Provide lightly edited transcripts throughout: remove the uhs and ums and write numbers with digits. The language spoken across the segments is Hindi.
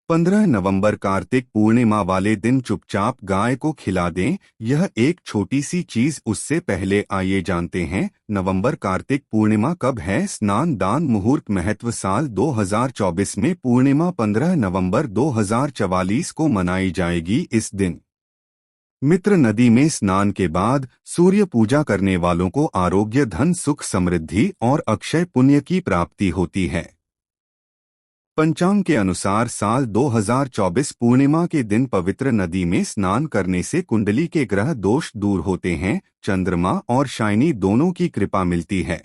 15 नवंबर कार्तिक पूर्णिमा वाले दिन चुपचाप गाय को खिला दें। यह एक छोटी सी चीज। उससे पहले आइए जानते हैं नवंबर कार्तिक पूर्णिमा कब है। स्नान दान मुहूर्त महत्व। साल 2024 में पूर्णिमा 15 नवंबर 2044 को मनाई जाएगी। इस दिन मित्र नदी में स्नान के बाद सूर्य पूजा करने वालों को आरोग्य, धन, सुख, समृद्धि और अक्षय पुण्य की प्राप्ति होती है। पंचांग के अनुसार साल 2024 पूर्णिमा के दिन पवित्र नदी में स्नान करने से कुंडली के ग्रह दोष दूर होते हैं, चंद्रमा और शाइनी दोनों की कृपा मिलती है।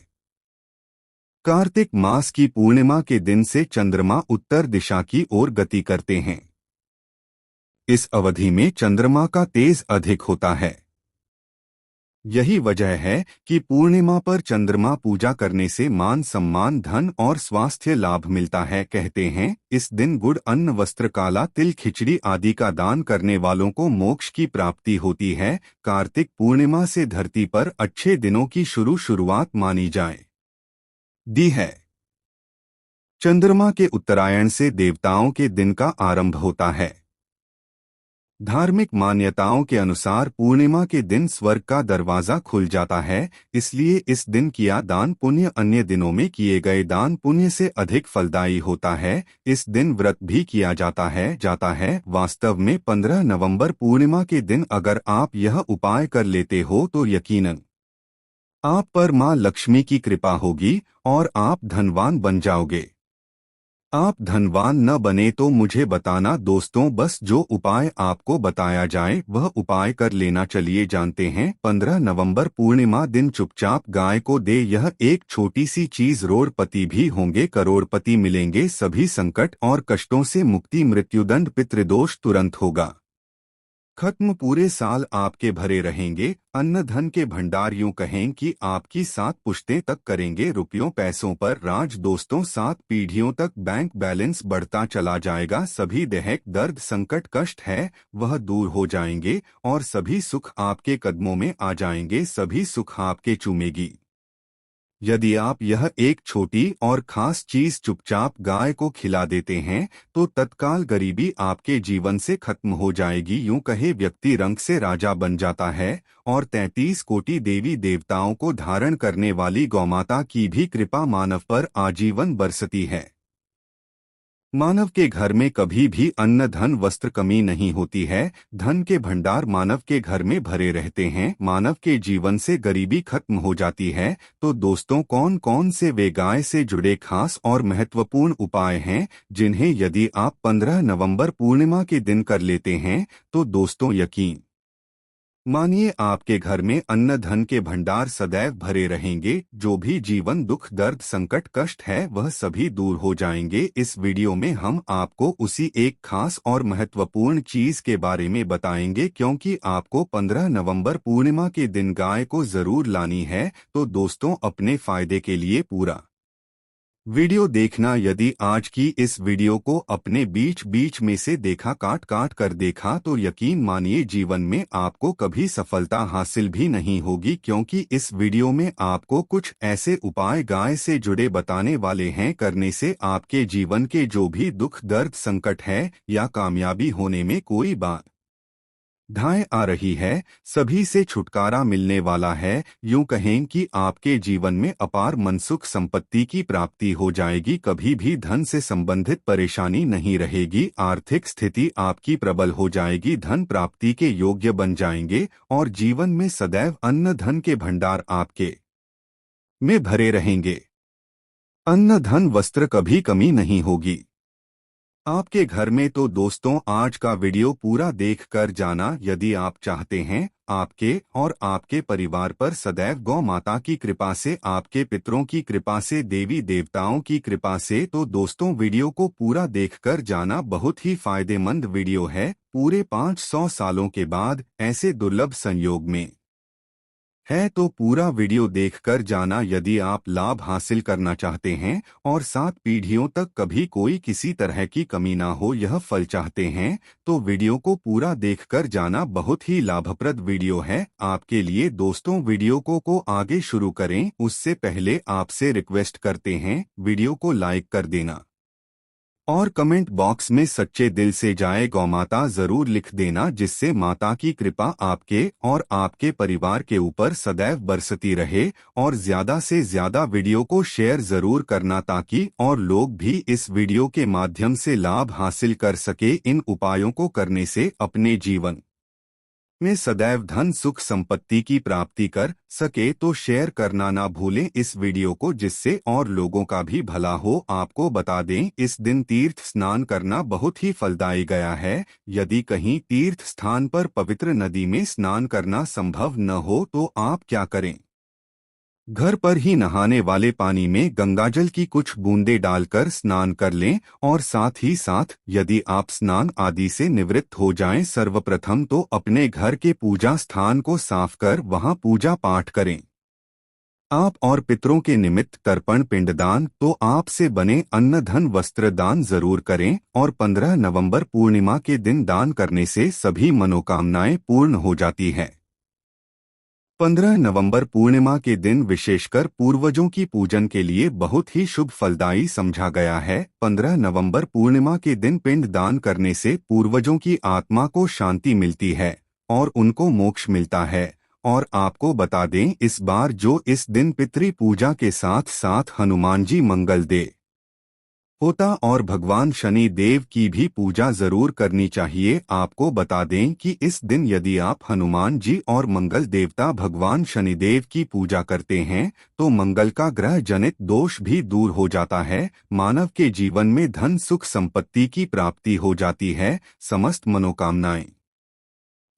कार्तिक मास की पूर्णिमा के दिन से चंद्रमा उत्तर दिशा की ओर गति करते हैं। इस अवधि में चंद्रमा का तेज अधिक होता है। यही वजह है कि पूर्णिमा पर चंद्रमा पूजा करने से मान सम्मान, धन और स्वास्थ्य लाभ मिलता है। कहते हैं इस दिन गुड़, अन्न, वस्त्र, काला तिल, खिचड़ी आदि का दान करने वालों को मोक्ष की प्राप्ति होती है। कार्तिक पूर्णिमा से धरती पर अच्छे दिनों की शुरुआत मानी जाए दी है। चंद्रमा के उत्तरायण से देवताओं के दिन का आरंभ होता है। धार्मिक मान्यताओं के अनुसार पूर्णिमा के दिन स्वर्ग का दरवाजा खुल जाता है, इसलिए इस दिन किया दान पुण्य अन्य दिनों में किए गए दान पुण्य से अधिक फलदायी होता है। इस दिन व्रत भी किया जाता है। वास्तव में 15 नवंबर पूर्णिमा के दिन अगर आप यह उपाय कर लेते हो तो यकीनन आप पर मां लक्ष्मी की कृपा होगी और आप धनवान बन जाओगे। आप धनवान न बने तो मुझे बताना दोस्तों, बस जो उपाय आपको बताया जाए वह उपाय कर लेना। चलिए जानते हैं। 15 नवंबर पूर्णिमा दिन चुपचाप गाय को दे। यह एक छोटी सी चीज। करोड़पति भी होंगे, करोड़पति मिलेंगे, सभी संकट और कष्टों से मुक्ति, मृत्युदंड, पितृदोष तुरंत होगा खत्म। पूरे साल आपके भरे रहेंगे अन्न धन के भंडार। यूं कहें कि आपकी 7 पुश्तें तक करेंगे रुपयों पैसों पर राज। दोस्तों 7 पीढ़ियों तक बैंक बैलेंस बढ़ता चला जाएगा। सभी दैहिक दर्द, संकट, कष्ट है वह दूर हो जाएंगे और सभी सुख आपके कदमों में आ जाएंगे। सभी सुख आपके चूमेगी। यदि आप यह एक छोटी और खास चीज चुपचाप गाय को खिला देते हैं तो तत्काल गरीबी आपके जीवन से खत्म हो जाएगी। यूं कहे व्यक्ति रंग से राजा बन जाता है और 33 कोटि देवी देवताओं को धारण करने वाली गौमाता की भी कृपा मानव पर आजीवन बरसती है। मानव के घर में कभी भी अन्न, धन, वस्त्र कमी नहीं होती है। धन के भंडार मानव के घर में भरे रहते हैं। मानव के जीवन से गरीबी खत्म हो जाती है। तो दोस्तों कौन कौन से वे गाय से जुड़े खास और महत्वपूर्ण उपाय हैं जिन्हें यदि आप 15 नवंबर पूर्णिमा के दिन कर लेते हैं तो दोस्तों यकीन मानिए आपके घर में अन्न धन के भंडार सदैव भरे रहेंगे। जो भी जीवन दुख, दर्द, संकट, कष्ट है वह सभी दूर हो जाएंगे। इस वीडियो में हम आपको उसी एक खास और महत्वपूर्ण चीज के बारे में बताएंगे, क्योंकि आपको 15 नवंबर पूर्णिमा के दिन गाय को जरूर लानी है। तो दोस्तों अपने फायदे के लिए पूरा वीडियो देखना। यदि आज की इस वीडियो को अपने बीच बीच में से देखा, काट काट कर देखा तो यकीन मानिए जीवन में आपको कभी सफलता हासिल भी नहीं होगी, क्योंकि इस वीडियो में आपको कुछ ऐसे उपाय गाय से जुड़े बताने वाले हैं करने से आपके जीवन के जो भी दुख, दर्द, संकट है या कामयाबी होने में कोई बात धाएं आ रही है, सभी से छुटकारा मिलने वाला है। यूं कहें कि आपके जीवन में अपार मनसुख संपत्ति की प्राप्ति हो जाएगी। कभी भी धन से संबंधित परेशानी नहीं रहेगी। आर्थिक स्थिति आपकी प्रबल हो जाएगी। धन प्राप्ति के योग्य बन जाएंगे और जीवन में सदैव अन्न धन के भंडार आपके में भरे रहेंगे। अन्न धन वस्त्र कभी कमी नहीं होगी आपके घर में। तो दोस्तों आज का वीडियो पूरा देख कर जाना। यदि आप चाहते हैं आपके और आपके परिवार पर सदैव गौ माता की कृपा से, आपके पितरों की कृपा से, देवी देवताओं की कृपा से, तो दोस्तों वीडियो को पूरा देखकर जाना। बहुत ही फायदेमंद वीडियो है। पूरे 500 सालों के बाद ऐसे दुर्लभ संयोग में है तो पूरा वीडियो देखकर जाना। यदि आप लाभ हासिल करना चाहते हैं और 7 पीढ़ियों तक कभी कोई किसी तरह की कमी ना हो, यह फल चाहते हैं तो वीडियो को पूरा देखकर जाना। बहुत ही लाभप्रद वीडियो है आपके लिए। दोस्तों वीडियो को आगे शुरू करें उससे पहले आपसे रिक्वेस्ट करते हैं वीडियो को लाइक कर देना। और कमेंट बॉक्स में सच्चे दिल से जय गौमाता जरूर लिख देना, जिससे माता की कृपा आपके और आपके परिवार के ऊपर सदैव बरसती रहे। और ज्यादा से ज्यादा वीडियो को शेयर जरूर करना, ताकि और लोग भी इस वीडियो के माध्यम से लाभ हासिल कर सके। इन उपायों को करने से अपने जीवन में सदैव धन सुख संपत्ति की प्राप्ति कर सके। तो शेयर करना ना भूलें इस वीडियो को, जिससे और लोगों का भी भला हो। आपको बता दें, इस दिन तीर्थ स्नान करना बहुत ही फलदायी गया है। यदि कहीं तीर्थ स्थान पर पवित्र नदी में स्नान करना संभव न हो तो आप क्या करें, घर पर ही नहाने वाले पानी में गंगाजल की कुछ बूंदें डालकर स्नान कर लें। और साथ ही साथ यदि आप स्नान आदि से निवृत्त हो जाएं, सर्वप्रथम तो अपने घर के पूजा स्थान को साफ कर वहां पूजा पाठ करें। आप और पितरों के निमित्त तर्पण पिंडदान तो आपसे बने अन्न धन वस्त्र दान जरूर करें। और 15 नवंबर पूर्णिमा के दिन दान करने से सभी मनोकामनाएं पूर्ण हो जाती है। 15 नवंबर पूर्णिमा के दिन विशेषकर पूर्वजों की पूजन के लिए बहुत ही शुभ फलदायी समझा गया है। 15 नवंबर पूर्णिमा के दिन पिंड दान करने से पूर्वजों की आत्मा को शांति मिलती है और उनको मोक्ष मिलता है। और आपको बता दें, इस बार जो इस दिन पितृ पूजा के साथ साथ हनुमान जी मंगल दे होता और भगवान शनि देव की भी पूजा जरूर करनी चाहिए। आपको बता दें कि इस दिन यदि आप हनुमान जी और मंगल देवता भगवान शनिदेव की पूजा करते हैं तो मंगल का ग्रह जनित दोष भी दूर हो जाता है। मानव के जीवन में धन सुख संपत्ति की प्राप्ति हो जाती है। समस्त मनोकामनाएं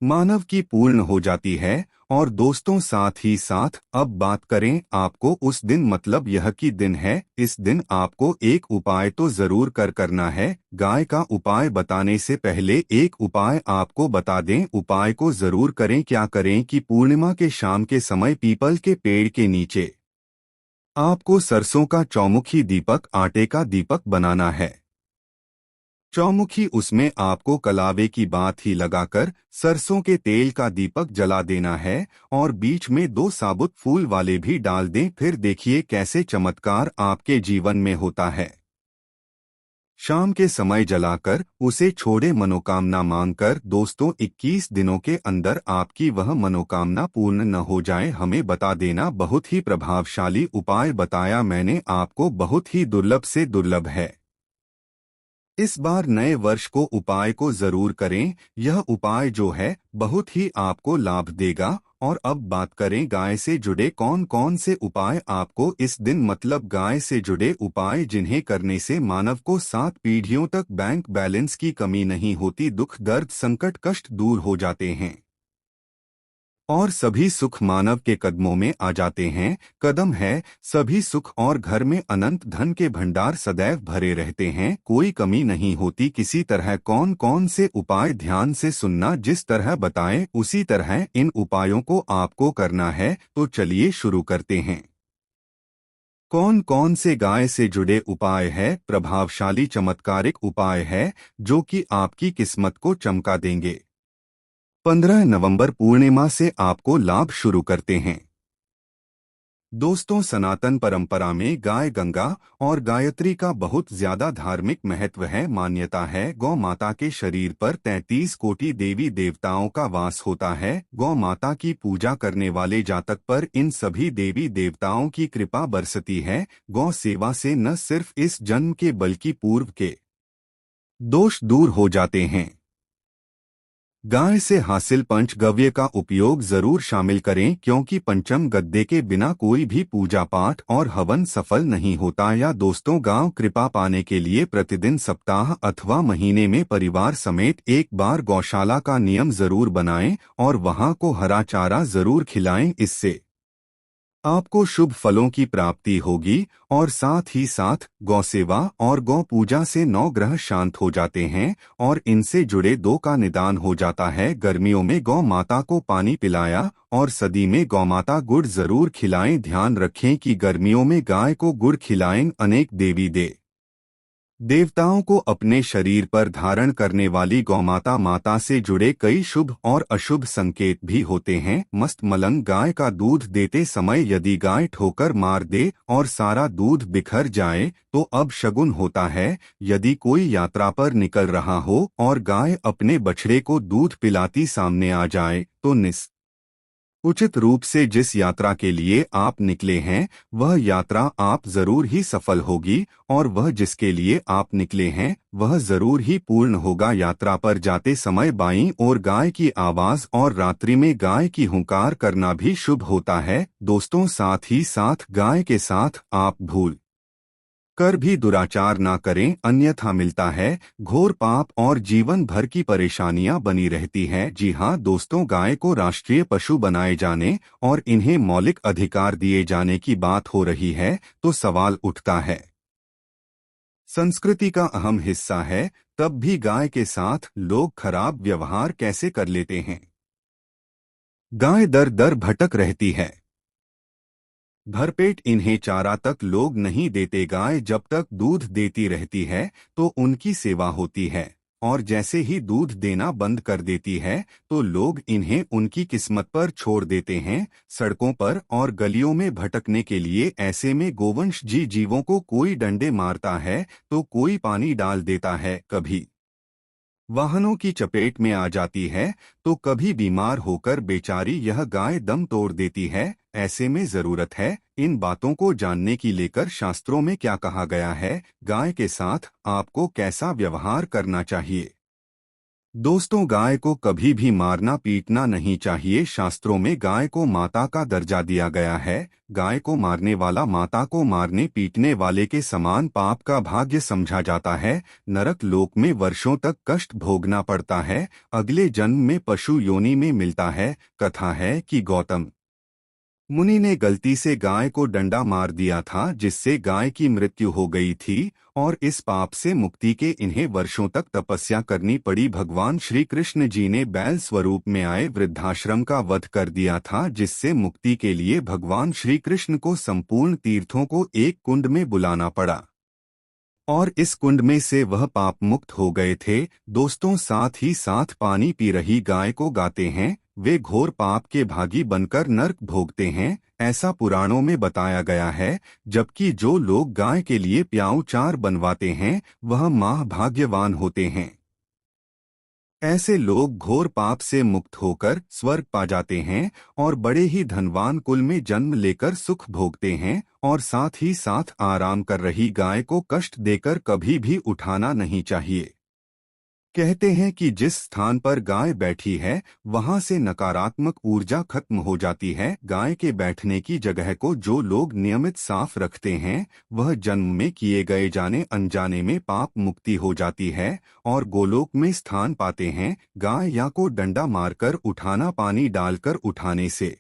मानव की पूर्ण हो जाती है। और दोस्तों, साथ ही साथ अब बात करें आपको उस दिन, मतलब यह की दिन है। इस दिन आपको एक उपाय तो जरूर करना है। गाय का उपाय बताने से पहले एक उपाय आपको बता दें, उपाय को जरूर करें। क्या करें कि पूर्णिमा के शाम के समय पीपल के पेड़ के नीचे आपको सरसों का चौमुखी दीपक, आटे का दीपक बनाना है। चौमुखी, उसमें आपको कलावे की बात ही लगाकर सरसों के तेल का दीपक जला देना है और बीच में 2 साबुत फूल वाले भी डाल दें। फिर देखिए कैसे चमत्कार आपके जीवन में होता है। शाम के समय जलाकर उसे छोड़े मनोकामना मांगकर। दोस्तों, 21 दिनों के अंदर आपकी वह मनोकामना पूर्ण न हो जाए, हमें बता देना। बहुत ही प्रभावशाली उपाय बताया मैंने आपको, बहुत ही दुर्लभ से दुर्लभ है। इस बार नए वर्ष को उपाय को जरूर करें। यह उपाय जो है बहुत ही आपको लाभ देगा। और अब बात करें गाय से जुड़े कौन कौन से उपाय आपको इस दिन, मतलब गाय से जुड़े उपाय जिन्हें करने से मानव को 7 पीढ़ियों तक बैंक बैलेंस की कमी नहीं होती, दुख दर्द संकट कष्ट दूर हो जाते हैं और सभी सुख मानव के कदमों में आ जाते हैं। कदम है सभी सुख और घर में अनंत धन के भंडार सदैव भरे रहते हैं, कोई कमी नहीं होती किसी तरह। कौन कौन से उपाय ध्यान से सुनना, जिस तरह बताएं उसी तरह इन उपायों को आपको करना है। तो चलिए शुरू करते हैं। कौन कौन से गाय से जुड़े उपाय है, प्रभावशाली चमत्कारिक उपाय है जो कि आपकी किस्मत को चमका देंगे। 15 नवंबर पूर्णिमा से आपको लाभ शुरू करते हैं। दोस्तों, सनातन परंपरा में गाय गंगा और गायत्री का बहुत ज्यादा धार्मिक महत्व है। मान्यता है गौ माता के शरीर पर 33 कोटि देवी देवताओं का वास होता है। गौ माता की पूजा करने वाले जातक पर इन सभी देवी देवताओं की कृपा बरसती है। गौ सेवा से न सिर्फ इस जन्म के बल्कि पूर्व के दोष दूर हो जाते हैं। गाय से हासिल पंचगव्य का उपयोग जरूर शामिल करें, क्योंकि पंचम गद्दे के बिना कोई भी पूजा पाठ और हवन सफल नहीं होता। या दोस्तों, गांव कृपा पाने के लिए प्रतिदिन, सप्ताह अथवा महीने में परिवार समेत एक बार गौशाला का नियम जरूर बनाएं और वहां को हरा चारा जरूर खिलाएं। इससे आपको शुभ फलों की प्राप्ति होगी। और साथ ही साथ गौ सेवा और गौ पूजा से 9 ग्रह शांत हो जाते हैं और इनसे जुड़े 2 का निदान हो जाता है। गर्मियों में गौ माता को पानी पिलाया और सर्दी में गौ माता गुड़ जरूर खिलाएं। ध्यान रखें कि गर्मियों में गाय को गुड़ खिलाएं। अनेक देवी देवताओं को अपने शरीर पर धारण करने वाली गौमाता माता से जुड़े कई शुभ और अशुभ संकेत भी होते हैं। मस्त मलंग गाय का दूध देते समय यदि गाय ठोकर मार दे और सारा दूध बिखर जाए तो अब शगुन होता है। यदि कोई यात्रा पर निकल रहा हो और गाय अपने बछड़े को दूध पिलाती सामने आ जाए तो उचित रूप से जिस यात्रा के लिए आप निकले हैं वह यात्रा आप जरूर ही सफल होगी और वह जिसके लिए आप निकले हैं वह जरूर ही पूर्ण होगा। यात्रा पर जाते समय बाईं ओर गाय की आवाज और रात्रि में गाय की हुंकार करना भी शुभ होता है। दोस्तों, साथ ही साथ गाय के साथ आप भूल कर भी दुराचार ना करें, अन्यथा मिलता है घोर पाप और जीवन भर की परेशानियां बनी रहती है। जी हाँ दोस्तों, गाय को राष्ट्रीय पशु बनाए जाने और इन्हें मौलिक अधिकार दिए जाने की बात हो रही है तो सवाल उठता है, संस्कृति का अहम हिस्सा है, तब भी गाय के साथ लोग खराब व्यवहार कैसे कर लेते हैं। गाय दर दर भटक रहती है, भरपेट इन्हें चारा तक लोग नहीं देते। गाय जब तक दूध देती रहती है तो उनकी सेवा होती है और जैसे ही दूध देना बंद कर देती है तो लोग इन्हें उनकी किस्मत पर छोड़ देते हैं, सड़कों पर और गलियों में भटकने के लिए। ऐसे में गोवंश जीवों को कोई डंडे मारता है तो कोई पानी डाल देता है, कभी वाहनों की चपेट में आ जाती है तो कभी बीमार होकर बेचारी यह गाय दम तोड़ देती है। ऐसे में जरूरत है इन बातों को जानने की लेकर शास्त्रों में क्या कहा गया है, गाय के साथ आपको कैसा व्यवहार करना चाहिए। दोस्तों, गाय को कभी भी मारना पीटना नहीं चाहिए। शास्त्रों में गाय को माता का दर्जा दिया गया है। गाय को मारने वाला माता को मारने पीटने वाले के समान पाप का भाग्य समझा जाता है। नरक लोक में वर्षों तक कष्ट भोगना पड़ता है, अगले जन्म में पशु योनि में मिलता है। कथा है कि गौतम मुनि ने गलती से गाय को डंडा मार दिया था जिससे गाय की मृत्यु हो गई थी और इस पाप से मुक्ति के इन्हें वर्षों तक तपस्या करनी पड़ी। भगवान श्री कृष्ण जी ने बैल स्वरूप में आए वृद्धाश्रम का वध कर दिया था जिससे मुक्ति के लिए भगवान श्री कृष्ण को संपूर्ण तीर्थों को एक कुंड में बुलाना पड़ा और इस कुंड में से वह पाप मुक्त हो गए थे। दोस्तों, साथ ही साथ पानी पी रही गाय को गाते हैं वे घोर पाप के भागी बनकर नर्क भोगते हैं, ऐसा पुराणों में बताया गया है। जबकि जो लोग गाय के लिए प्याऊ चार बनवाते हैं वह माह भाग्यवान होते हैं। ऐसे लोग घोर पाप से मुक्त होकर स्वर्ग पा जाते हैं और बड़े ही धनवान कुल में जन्म लेकर सुख भोगते हैं और साथ ही साथ आराम कर रही गाय को कष्ट देकर कभी भी उठाना नहीं चाहिए। कहते हैं कि जिस स्थान पर गाय बैठी है वहां से नकारात्मक ऊर्जा खत्म हो जाती है। गाय के बैठने की जगह को जो लोग नियमित साफ रखते हैं वह जन्म में किए गए जाने अनजाने में पाप मुक्ति हो जाती है और गोलोक में स्थान पाते हैं। गाय या को डंडा मारकर उठाना, पानी डालकर उठाने से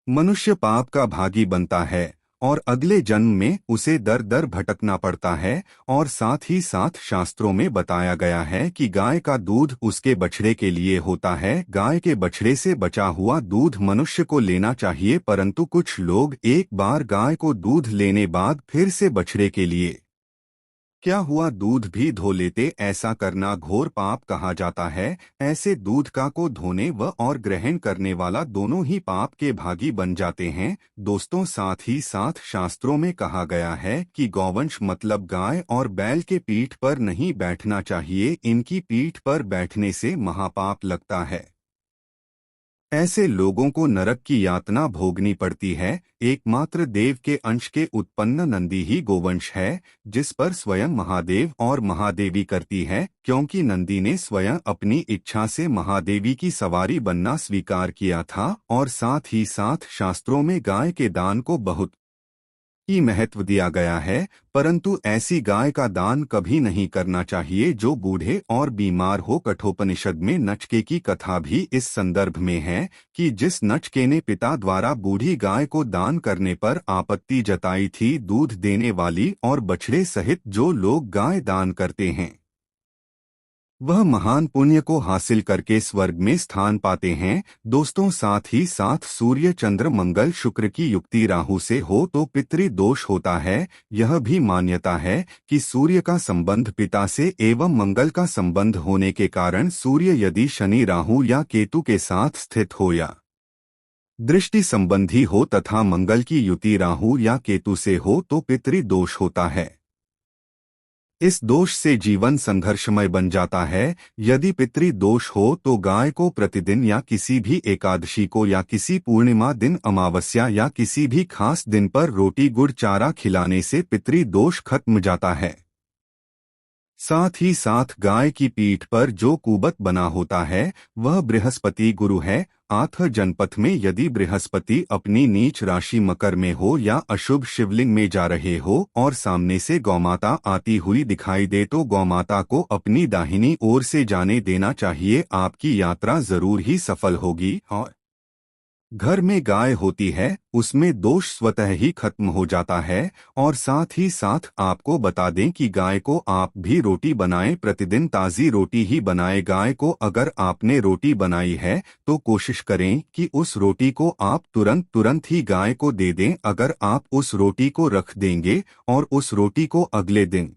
मनुष्य पाप का भागी बनता है और अगले जन्म में उसे दर दर भटकना पड़ता है। और साथ ही साथ शास्त्रों में बताया गया है कि गाय का दूध उसके बछड़े के लिए होता है। गाय के बछड़े से बचा हुआ दूध मनुष्य को लेना चाहिए, परंतु कुछ लोग एक बार गाय को दूध लेने बाद फिर से बछड़े के लिए क्या हुआ दूध भी धो लेते। ऐसा करना घोर पाप कहा जाता है। ऐसे दूध का को धोने व और ग्रहण करने वाला दोनों ही पाप के भागी बन जाते हैं। दोस्तों, साथ ही साथ शास्त्रों में कहा गया है कि गौवंश मतलब गाय और बैल के पीठ पर नहीं बैठना चाहिए, इनकी पीठ पर बैठने से महापाप लगता है। ऐसे लोगों को नरक की यातना भोगनी पड़ती है। एकमात्र देव के अंश के उत्पन्न नंदी ही गोवंश है जिस पर स्वयं महादेव और महादेवी करती है, क्योंकि नंदी ने स्वयं अपनी इच्छा से महादेवी की सवारी बनना स्वीकार किया था। और साथ ही साथ शास्त्रों में गाय के दान को बहुत ही महत्व दिया गया है, परंतु ऐसी गाय का दान कभी नहीं करना चाहिए जो बूढ़े और बीमार हो। कठोपनिषद में नचके की कथा भी इस संदर्भ में है कि जिस नचके ने पिता द्वारा बूढ़ी गाय को दान करने पर आपत्ति जताई थी, दूध देने वाली और बछड़े सहित जो लोग गाय दान करते हैं वह महान पुण्य को हासिल करके स्वर्ग में स्थान पाते हैं। दोस्तों, साथ ही साथ सूर्य चंद्र मंगल शुक्र की युक्ति राहु से हो तो पितृदोष होता है। यह भी मान्यता है कि सूर्य का संबंध पिता से एवं मंगल का संबंध होने के कारण सूर्य यदि शनि राहु या केतु के साथ स्थित हो या दृष्टि संबंधी हो तथा मंगल की युति राहु या केतु से हो तो पितृदोष होता है। इस दोष से जीवन संघर्षमय बन जाता है। यदि पितृदोष हो तो गाय को प्रतिदिन या किसी भी एकादशी को या किसी पूर्णिमा दिन अमावस्या या किसी भी खास दिन पर रोटी गुड़ चारा खिलाने से पितृदोष खत्म जाता है। साथ ही साथ गाय की पीठ पर जो कुबत बना होता है वह बृहस्पति गुरु है। आठ जनपथ में यदि बृहस्पति अपनी नीच राशि मकर में हो या अशुभ शिवलिंग में जा रहे हो और सामने से गौमाता आती हुई दिखाई दे तो गौमाता को अपनी दाहिनी ओर से जाने देना चाहिए। आपकी यात्रा जरूर ही सफल होगी। और घर में गाय होती है उसमें दोष स्वतः ही खत्म हो जाता है। और साथ ही साथ आपको बता दें कि गाय को आप भी रोटी बनाएं, प्रतिदिन ताज़ी रोटी ही बनाएं। गाय को अगर आपने रोटी बनाई है तो कोशिश करें कि उस रोटी को आप तुरंत ही गाय को दे दें। अगर आप उस रोटी को रख देंगे और उस रोटी को अगले दिन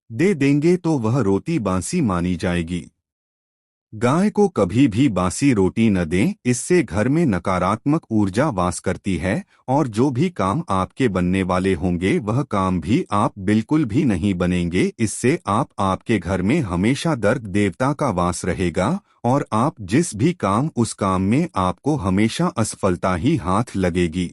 दे देंगे तो वह रोटी बासी मानी जाएगी। गाय को कभी भी बासी रोटी न दें, इससे घर में नकारात्मक ऊर्जा वास करती है और जो भी काम आपके बनने वाले होंगे वह काम भी आप बिल्कुल भी नहीं बनेंगे। इससे आपके घर में हमेशा दर्द देवता का वास रहेगा और आप जिस भी काम उस काम में आपको हमेशा असफलता ही हाथ लगेगी।